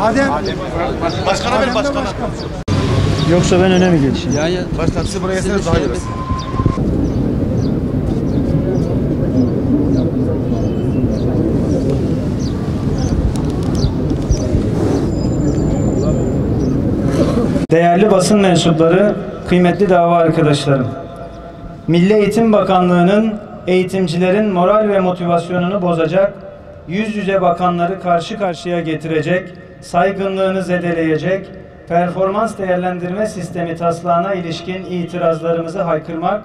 Adem. Başkana ver başkana. Yoksa ben öne mi geçeyim? Ya. Başkan siz buraya gelseniz daha iyi olur. Değerli basın mensupları, kıymetli dava arkadaşlarım. Milli Eğitim Bakanlığı'nın eğitimcilerin moral ve motivasyonunu bozacak, yüz yüze bakanları karşı karşıya getirecek, saygınlığını zedeleyecek, performans değerlendirme sistemi taslağına ilişkin itirazlarımızı haykırmak,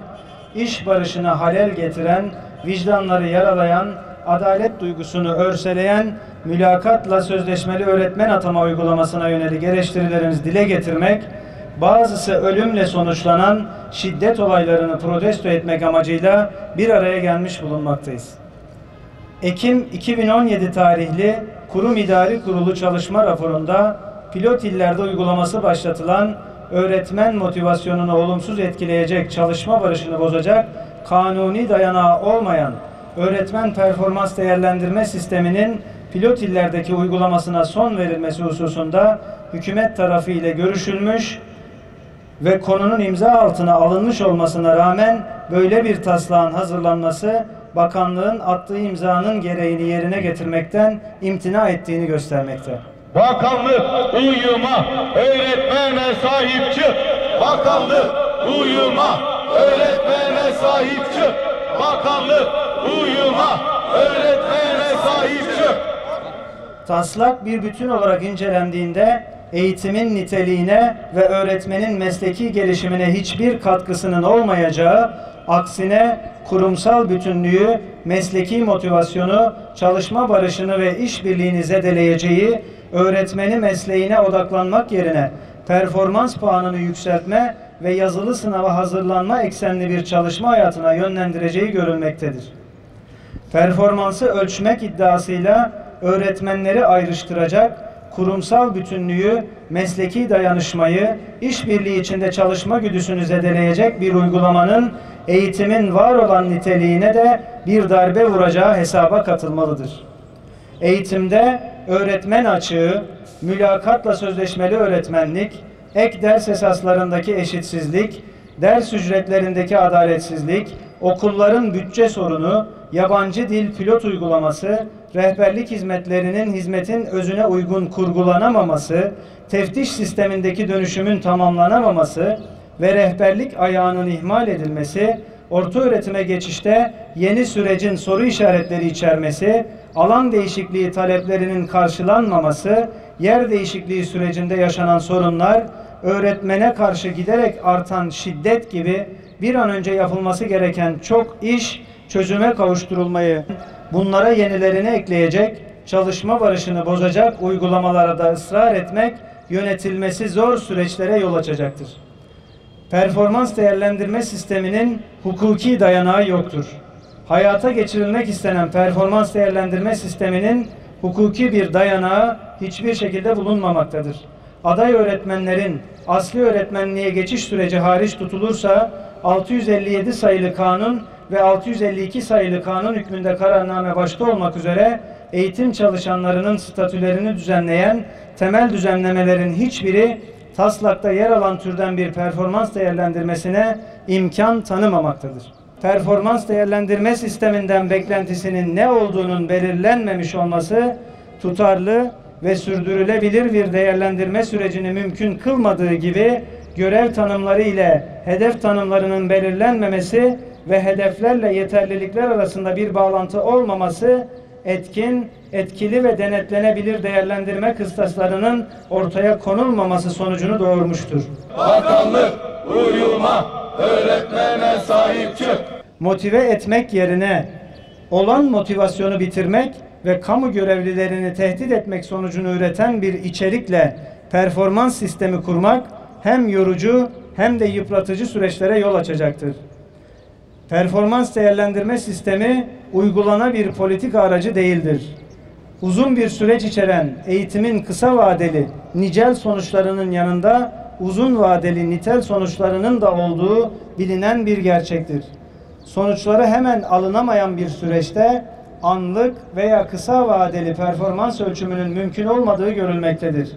iş barışına halel getiren, vicdanları yaralayan, adalet duygusunu örseleyen, mülakatla sözleşmeli öğretmen atama uygulamasına yönelik eleştirilerimizi dile getirmek, bazısı ölümle sonuçlanan şiddet olaylarını protesto etmek amacıyla bir araya gelmiş bulunmaktayız. Ekim 2017 tarihli Kurum İdari Kurulu çalışma raporunda pilot illerde uygulaması başlatılan öğretmen motivasyonunu olumsuz etkileyecek, çalışma barışını bozacak, kanuni dayanağı olmayan öğretmen performans değerlendirme sisteminin pilot illerdeki uygulamasına son verilmesi hususunda hükümet tarafı ile görüşülmüş ve konunun imza altına alınmış olmasına rağmen böyle bir taslağın hazırlanması bakanlığın attığı imzanın gereğini yerine getirmekten imtina ettiğini göstermekte. Bakanlık uyuma, öğretmene sahip çık. Bakanlık uyuma, öğretmene sahip çık. Bakanlık uyuma, öğretmene sahip çık. Taslak bir bütün olarak incelendiğinde eğitimin niteliğine ve öğretmenin mesleki gelişimine hiçbir katkısının olmayacağı, aksine kurumsal bütünlüğü, mesleki motivasyonu, çalışma barışını ve işbirliğini zedeleyeceği, öğretmeni mesleğine odaklanmak yerine performans puanını yükseltme ve yazılı sınava hazırlanma eksenli bir çalışma hayatına yönlendireceği görülmektedir. Performansı ölçmek iddiasıyla öğretmenleri ayrıştıracak, kurumsal bütünlüğü, mesleki dayanışmayı, işbirliği içinde çalışma güdüsünü zedeleyecek bir uygulamanın eğitimin var olan niteliğine de bir darbe vuracağı hesaba katılmalıdır. Eğitimde öğretmen açığı, mülakatla sözleşmeli öğretmenlik, ek ders esaslarındaki eşitsizlik, ders ücretlerindeki adaletsizlik, okulların bütçe sorunu, yabancı dil pilot uygulaması, rehberlik hizmetlerinin hizmetin özüne uygun kurgulanamaması, teftiş sistemindeki dönüşümün tamamlanamaması ve rehberlik ayağının ihmal edilmesi, ortaöğretime geçişte yeni sürecin soru işaretleri içermesi, alan değişikliği taleplerinin karşılanmaması, yer değişikliği sürecinde yaşanan sorunlar, öğretmene karşı giderek artan şiddet gibi bir an önce yapılması gereken çok iş çözüme kavuşturulmayı, bunlara yenilerini ekleyecek, çalışma barışını bozacak uygulamalara da ısrar etmek, yönetilmesi zor süreçlere yol açacaktır. Performans değerlendirme sisteminin hukuki dayanağı yoktur. Hayata geçirilmek istenen performans değerlendirme sisteminin hukuki bir dayanağı hiçbir şekilde bulunmamaktadır. Aday öğretmenlerin asli öğretmenliğe geçiş süreci hariç tutulursa 657 sayılı kanun ve 652 sayılı kanun hükmünde kararname başta olmak üzere eğitim çalışanlarının statülerini düzenleyen temel düzenlemelerin hiçbiri taslakta yer alan türden bir performans değerlendirmesine imkan tanımamaktadır. Performans değerlendirme sisteminden beklentisinin ne olduğunun belirlenmemiş olması tutarlı ve sürdürülebilir bir değerlendirme sürecini mümkün kılmadığı gibi görev tanımları ile hedef tanımlarının belirlenmemesi ve hedeflerle yeterlilikler arasında bir bağlantı olmaması etkin, etkili ve denetlenebilir değerlendirme kıstaslarının ortaya konulmaması sonucunu doğurmuştur. Bakanlık uyuma, öğretmene sahip çık. Motive etmek yerine olan motivasyonu bitirmek ve kamu görevlilerini tehdit etmek sonucunu üreten bir içerikle performans sistemi kurmak hem yorucu hem de yıpratıcı süreçlere yol açacaktır. Performans değerlendirme sistemi uygulana bir politika aracı değildir. Uzun bir süreç içeren eğitimin kısa vadeli nicel sonuçlarının yanında uzun vadeli nitel sonuçlarının da olduğu bilinen bir gerçektir. Sonuçları hemen alınamayan bir süreçte anlık veya kısa vadeli performans ölçümünün mümkün olmadığı görülmektedir.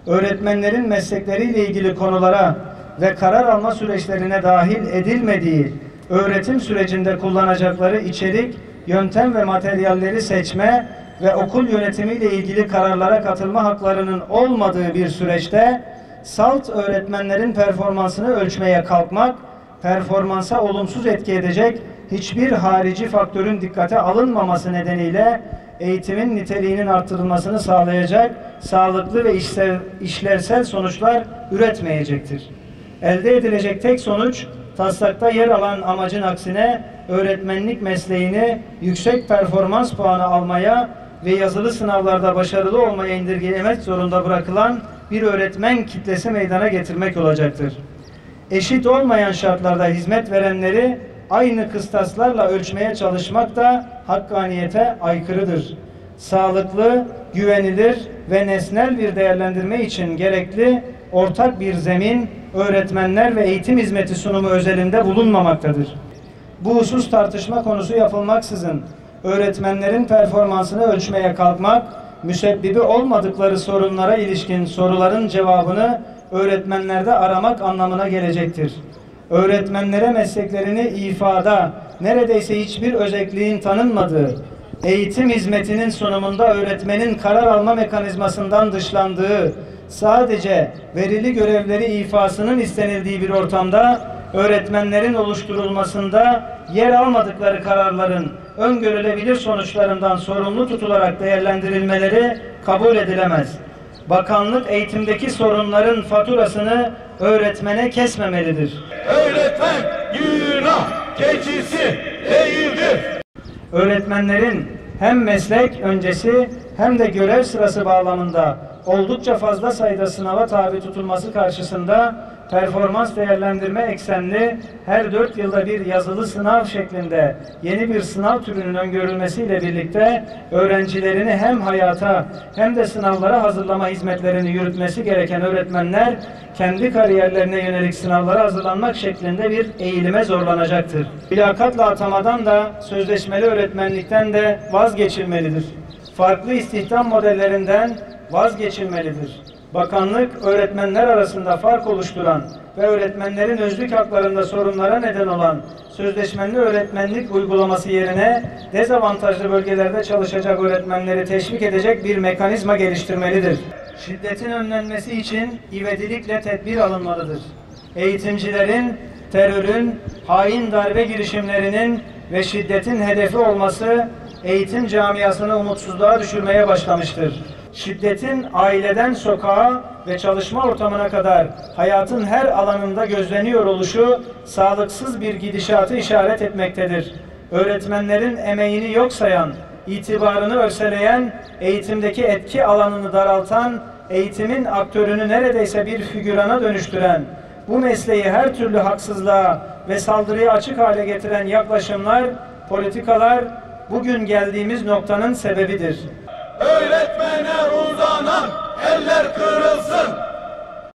Öğretmenlerin meslekleriyle ilgili konulara ve karar alma süreçlerine dahil edilmediği öğretim sürecinde kullanacakları içerik, yöntem ve materyalleri seçme ve okul yönetimiyle ilgili kararlara katılma haklarının olmadığı bir süreçte salt öğretmenlerin performansını ölçmeye kalkmak, performansa olumsuz etki edecek hiçbir harici faktörün dikkate alınmaması nedeniyle eğitimin niteliğinin artırılmasını sağlayacak sağlıklı ve işlevsel sonuçlar üretmeyecektir. Elde edilecek tek sonuç, taslakta yer alan amacın aksine öğretmenlik mesleğini yüksek performans puanı almaya ve yazılı sınavlarda başarılı olmaya indirgemek zorunda bırakılan bir öğretmen kitlesi meydana getirmek olacaktır. Eşit olmayan şartlarda hizmet verenleri aynı kıstaslarla ölçmeye çalışmak da hakkaniyete aykırıdır. Sağlıklı, güvenilir ve nesnel bir değerlendirme için gerekli ortak bir zemin, öğretmenler ve eğitim hizmeti sunumu özelinde bulunmamaktadır. Bu husus tartışma konusu yapılmaksızın öğretmenlerin performansını ölçmeye kalkmak, müsebbibi olmadıkları sorunlara ilişkin soruların cevabını öğretmenlerde aramak anlamına gelecektir. Öğretmenlere mesleklerini ifada neredeyse hiçbir özelliğin tanınmadığı, eğitim hizmetinin sunumunda öğretmenin karar alma mekanizmasından dışlandığı, sadece verili görevleri ifasının istenildiği bir ortamda öğretmenlerin oluşturulmasında yer almadıkları kararların öngörülebilir sonuçlarından sorumlu tutularak değerlendirilmeleri kabul edilemez. Bakanlık eğitimdeki sorunların faturasını öğretmene kesmemelidir. Öğretmen günah keçisi değildir. Öğretmenlerin hem meslek öncesi hem de görev sırası bağlamında oldukça fazla sayıda sınava tabi tutulması karşısında performans değerlendirme eksenli her 4 yılda bir yazılı sınav şeklinde yeni bir sınav türünün öngörülmesiyle birlikte öğrencilerini hem hayata hem de sınavlara hazırlama hizmetlerini yürütmesi gereken öğretmenler kendi kariyerlerine yönelik sınavlara hazırlanmak şeklinde bir eğilime zorlanacaktır. Mülakatla atamadan da sözleşmeli öğretmenlikten de vazgeçilmelidir. Farklı istihdam modellerinden vazgeçilmelidir. Bakanlık, öğretmenler arasında fark oluşturan ve öğretmenlerin özlük haklarında sorunlara neden olan sözleşmeli öğretmenlik uygulaması yerine dezavantajlı bölgelerde çalışacak öğretmenleri teşvik edecek bir mekanizma geliştirmelidir. Şiddetin önlenmesi için ivedilikle tedbir alınmalıdır. Eğitimcilerin terörün, hain darbe girişimlerinin ve şiddetin hedefi olması eğitim camiasını umutsuzluğa düşürmeye başlamıştır. Şiddetin aileden sokağa ve çalışma ortamına kadar hayatın her alanında gözleniyor oluşu sağlıksız bir gidişatı işaret etmektedir. Öğretmenlerin emeğini yok sayan, itibarını örseleyen, eğitimdeki etki alanını daraltan, eğitimin aktörünü neredeyse bir figürana dönüştüren, bu mesleği her türlü haksızlığa ve saldırıya açık hale getiren yaklaşımlar, politikalar bugün geldiğimiz noktanın sebebidir. Öğretmene uzanan eller kırılsın.